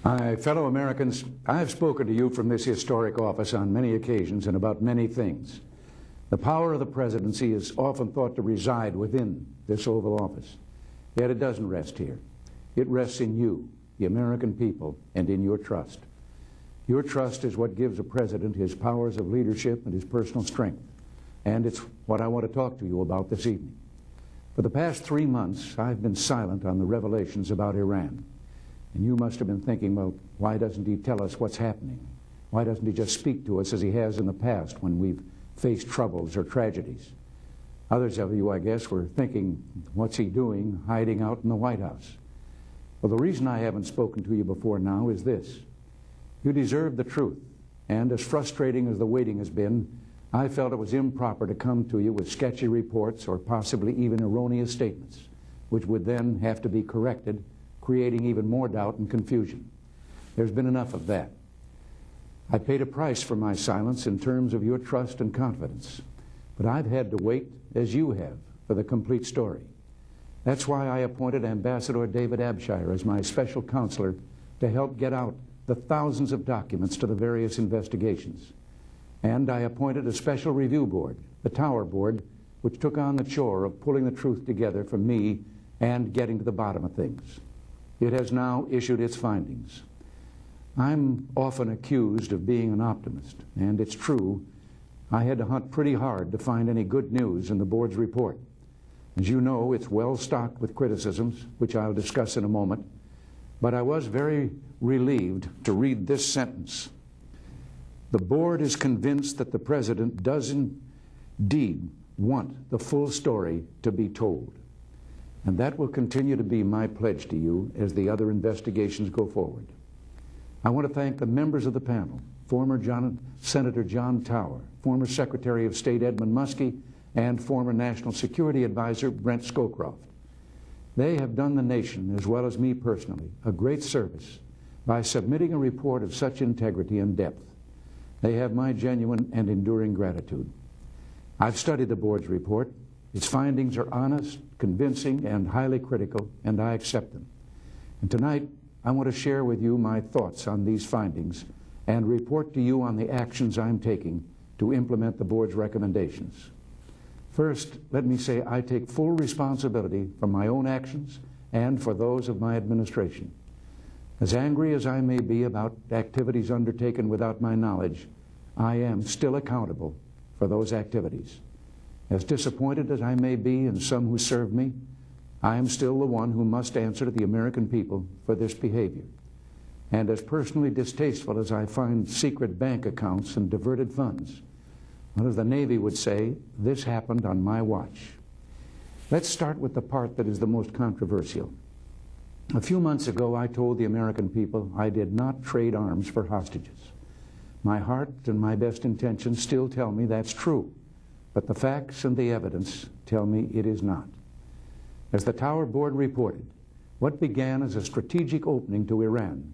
My fellow Americans, I have spoken to you from this historic office on many occasions and about many things. The power of the presidency is often thought to reside within this Oval Office. Yet it doesn't rest here. It rests in you, the American people, and in your trust. Your trust is what gives a president his powers of leadership and his personal strength. And it's what I want to talk to you about this evening. For the past 3 months, I've been silent on the revelations about Iran. And you must have been thinking, well, why doesn't he tell us what's happening? Why doesn't he just speak to us as he has in the past when we've faced troubles or tragedies? Others of you, I guess, were thinking, what's he doing hiding out in the White House? Well, the reason I haven't spoken to you before now is this. You deserve the truth, and as frustrating as the waiting has been, I felt it was improper to come to you with sketchy reports or possibly even erroneous statements, which would then have to be corrected, creating even more doubt and confusion. There's been enough of that. I paid a price for my silence in terms of your trust and confidence, but I've had to wait, as you have, for the complete story. That's why I appointed Ambassador David Abshire as my special counselor to help get out the thousands of documents to the various investigations. And I appointed a special review board, the Tower Board, which took on the chore of pulling the truth together for me and getting to the bottom of things. It has now issued its findings. I'm often accused of being an optimist, and it's true. I had to hunt pretty hard to find any good news in the board's report. As you know, it's well stocked with criticisms, which I'll discuss in a moment, but I was very relieved to read this sentence. The board is convinced that the president does indeed want the full story to be told. And that will continue to be my pledge to you as the other investigations go forward. I want to thank the members of the panel, former Senator John Tower, former Secretary of State Edmund Muskie, and former National Security Advisor Brent Scowcroft. They have done the nation, as well as me personally, a great service by submitting a report of such integrity and depth. They have my genuine and enduring gratitude. I've studied the board's report. Its findings are honest, convincing, and highly critical, and I accept them. And tonight, I want to share with you my thoughts on these findings and report to you on the actions I'm taking to implement the board's recommendations. First, let me say I take full responsibility for my own actions and for those of my administration. As angry as I may be about activities undertaken without my knowledge, I am still accountable for those activities. As disappointed as I may be in some who served me, I am still the one who must answer to the American people for this behavior. And as personally distasteful as I find secret bank accounts and diverted funds, well, as the Navy would say, this happened on my watch. Let's start with the part that is the most controversial. A few months ago, I told the American people I did not trade arms for hostages. My heart and my best intentions still tell me that's true. But the facts and the evidence tell me it is not. As the Tower Board reported, what began as a strategic opening to Iran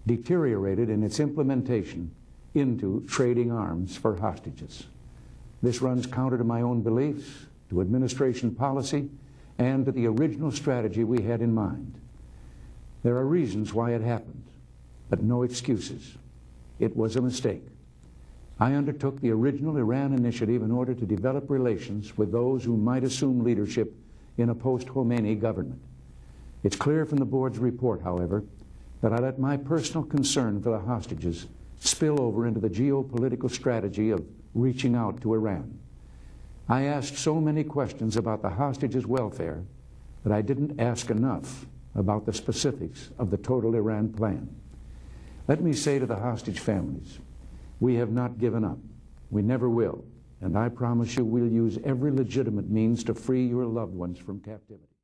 deteriorated in its implementation into trading arms for hostages. This runs counter to my own beliefs, to administration policy, and to the original strategy we had in mind. There are reasons why it happened, but no excuses. It was a mistake. I undertook the original Iran initiative in order to develop relations with those who might assume leadership in a post-Khomeini government. It's clear from the board's report, however, that I let my personal concern for the hostages spill over into the geopolitical strategy of reaching out to Iran. I asked so many questions about the hostages' welfare that I didn't ask enough about the specifics of the total Iran plan. Let me say to the hostage families, we have not given up. We never will. And I promise you we'll use every legitimate means to free your loved ones from captivity.